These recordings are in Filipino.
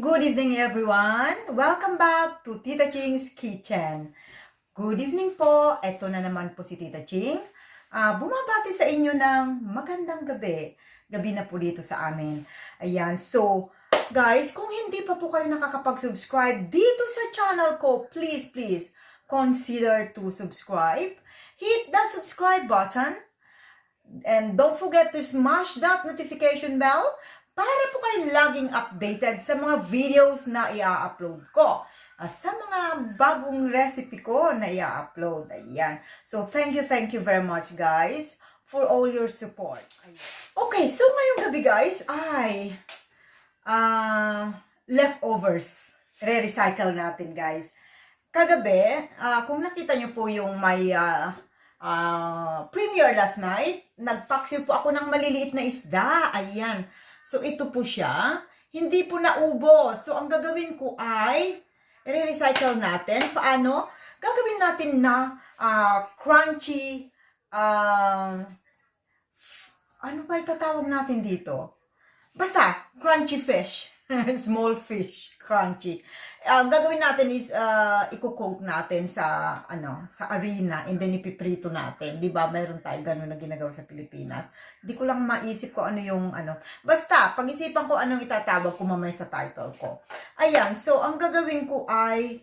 Good evening everyone! Welcome back to Tita Ching's Kitchen. Good evening po! Ito na naman po si Tita Ching. Bumabati sa inyo ng magandang gabi. Gabi na po dito sa amin. Ayan, so guys, kung hindi pa po kayo nakakapag-subscribe dito sa channel ko, please consider to subscribe. Hit the subscribe button. And don't forget to smash that notification bell para po kayong laging updated sa mga videos na i-upload ko. Sa mga bagong recipe ko na i-upload. Ayan. So, thank you very much guys for all your support. Okay, so ngayong gabi guys ay leftovers. Re-recycle natin guys. Kagabi, kung nakita nyo po yung may premiere last night, nagpaksiw po ako ng maliliit na isda. Ayan. So, ito po siya. Hindi po naubos. So, ang gagawin ko ay re-recycle natin. Paano? Gagawin natin na crunchy, ano ba itatawag natin dito? Basta, crunchy fish. Small fish, crunchy. Ang gagawin natin is i-coat natin sa sa arena and then ipiprito natin. 'Di ba? Mayroon tayo ganun na ginagawa sa Pilipinas. Di ko lang maisip ko ano yung Basta pag-isipan ko anong itatawag ko mamaya sa title ko. Ayan, so ang gagawin ko ay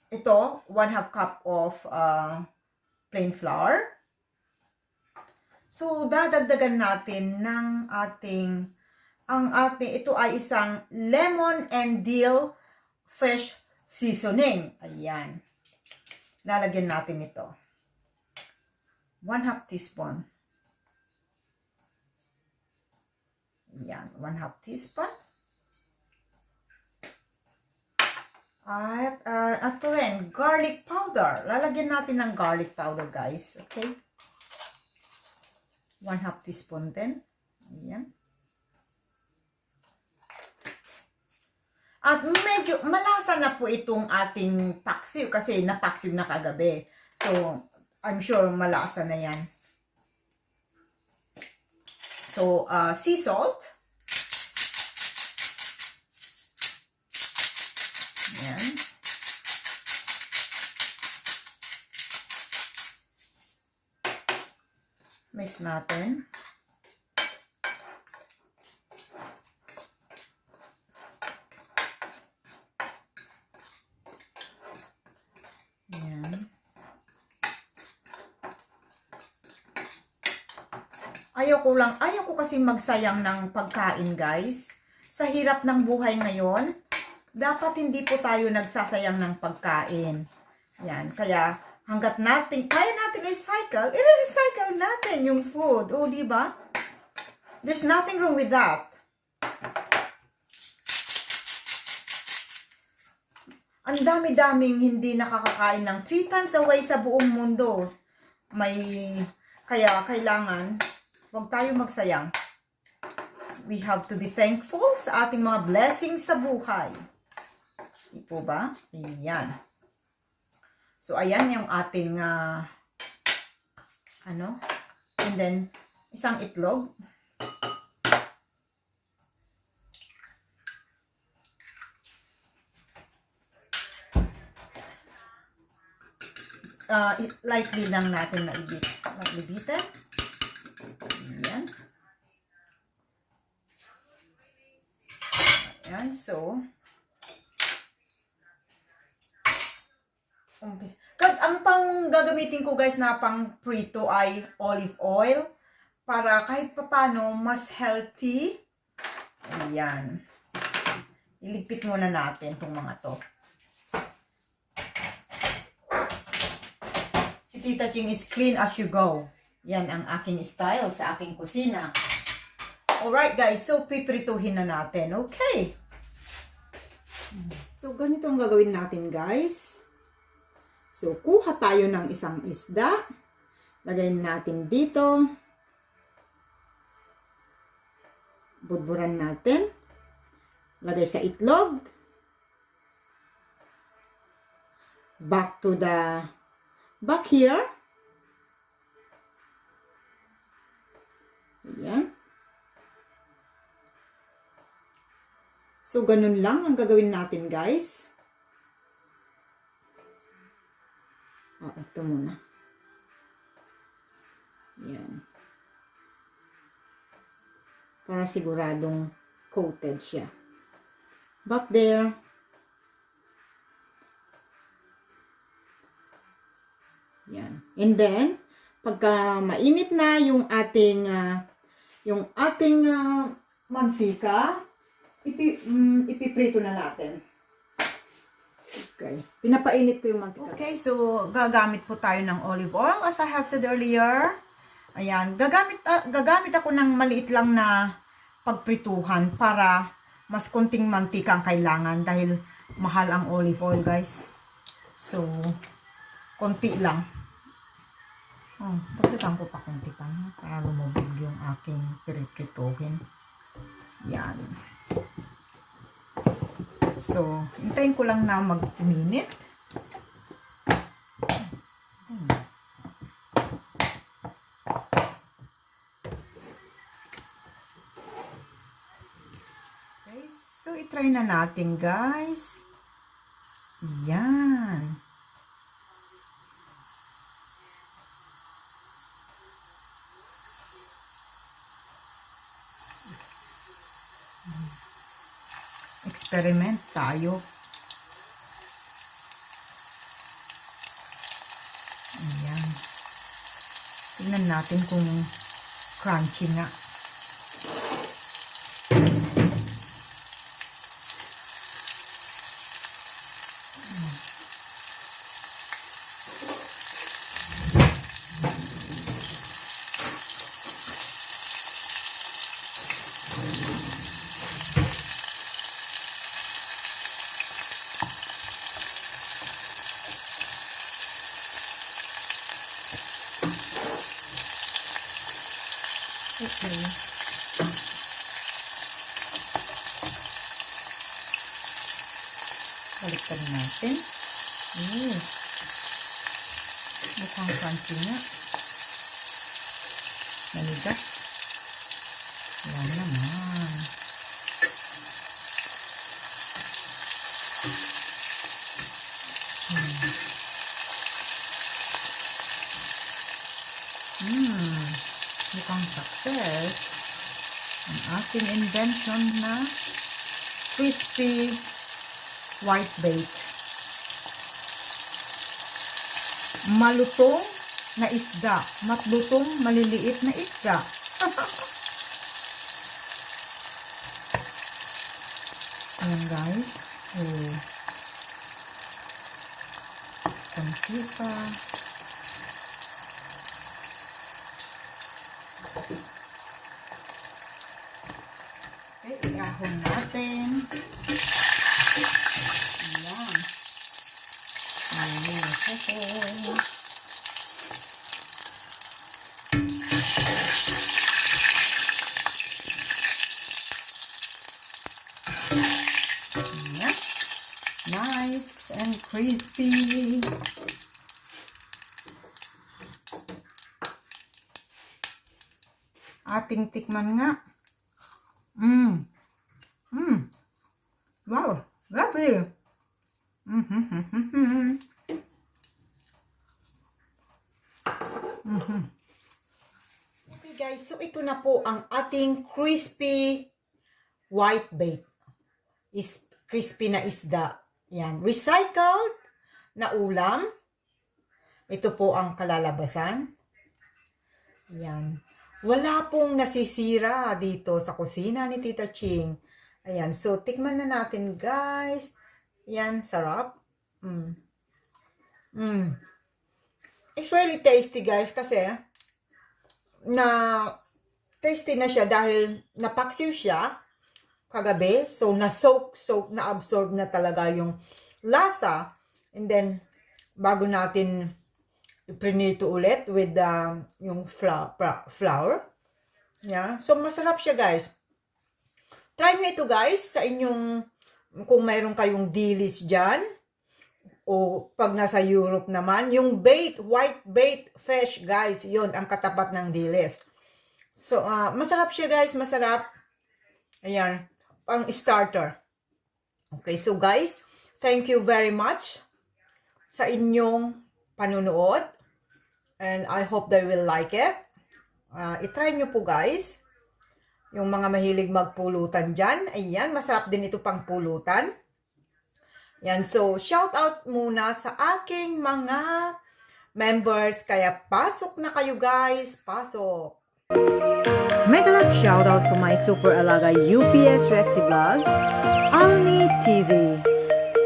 ito, 1/2 cup of plain flour. So dadagdagan natin ng ito ay isang lemon and dill fish seasoning. Ayan. Lalagyan natin ito. 1/2 teaspoon. Ayan. 1/2 teaspoon. At ito rin, garlic powder. Lalagyan natin ng garlic powder, guys. Okay? 1/2 teaspoon din. Ayan. At medyo malasa na po itong ating paksiw kasi napaksiw na kagabi. So, I'm sure malasa na yan. So, sea salt. Yan. Mix natin. Ayoko kasi magsayang ng pagkain, guys. Sa hirap ng buhay ngayon, dapat hindi po tayo nagsasayang ng pagkain. Yan, kaya hanggat kaya natin recycle, i-recycle natin yung food. O, di ba? There's nothing wrong with that. Ang dami-daming hindi nakakakain ng 3 times a day sa buong mundo. Kaya kailangan huwag tayo magsayang. We have to be thankful sa ating mga blessings sa buhay. Di po ba? Ayan. So, ayan yung ating, and then, isang itlog. Lightly lang natin bitin. Ayan. Ayan, so ang pang gagamitin ko guys na pang prito ay olive oil para kahit papano mas healthy. Ayan. Iligpit muna natin itong mga to. Si Tita Ching is clean as you go. Yan ang aking style sa aking kusina. Alright guys, so piprituhin na natin. Okay. So ganito ang gagawin natin guys. So kuha tayo ng isang isda. Lagay natin dito. Budburan natin. Lagay sa itlog. Back here. Ayan. So, ganun lang ang gagawin natin, guys. Ito muna. Yan. Para siguradong coated siya. Back there. Yan. And then, pagka mainit na yung ating mantika, ipiprito na natin. Okay. Pinapainit ko yung mantika. Okay, so gagamit po tayo ng olive oil as I have said earlier. Ayan, gagamit ako ng maliit lang na pagprituhan para mas konting mantika ang kailangan dahil mahal ang olive oil, guys. So, konti lang. Dagdagan ko pa konti pa para lumubog yung aking piriprituhin. Yan. So, hintayin ko lang na mag-minute. Okay, so itry na natin, guys. Yan. Experiment tayo. Ayan. Tingnan natin kung crunchy nga. Okay. Baliktad natin. Mukhang crunchy nga. Naligas. Yan naman. Mukhang success ang ating invention na crispy white bake. Malutong na isda. Matlutong maliliit na isda. Ayan, guys. Konti pa. Okay, ihahon natin. Ayan. Ayan. Nice and crispy. Ating tikman nga. Wow, grabe. Okay, guys, so ito na po ang ating crispy white bake. Is crispy na isda. Yan, recycled na ulam. Ito po ang kalalabasan. Yan. Wala pong nasisira dito sa kusina ni Tita Ching. Ayan, so tikman na natin, guys. Yan, sarap. It's really tasty, guys, kasi tasty na siya dahil napaksiw siya kagabi. So, na-absorb na talaga yung lasa. And then, bago natin iprinito ulit with yung flour. Yeah. So, masarap siya, guys. Try nyo ito, guys, sa inyong, kung mayroon kayong dilis dyan, o pag nasa Europe naman, yung white bait fish, guys, yon ang katapat ng dilis. So, masarap siya, guys, masarap. Ayan, pang starter. Okay, so guys, thank you very much sa inyong panunood. And I hope they will like it. I-try nyo po guys. Yung mga mahilig magpulutan dyan. Ayan, masarap din ito pang pulutan. Yan, so shout out muna sa aking mga members. Kaya pasok na kayo guys, pasok. Mega love shout out to my super alaga UPS Rexy Vlog, Alni TV.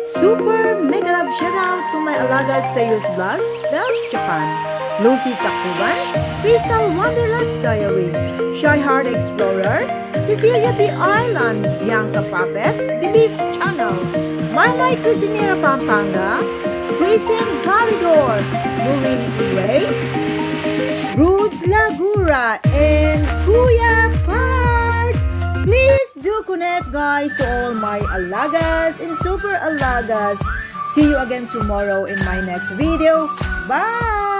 Super mega love shout out to my alaga Stayus Vlog, Bells Japan, Lucy Takuban, Crystal Wanderlust Diary, Shy Heart Explorer, Cecilia B. Ireland, Bianca Puppet, The Beef Channel, My Cuisinera Pampanga, Christine Validor, Maureen Ray, Roots Lagura, and Kuya Part. Please do connect guys to all my alagas and super alagas. See you again tomorrow in my next video. Bye!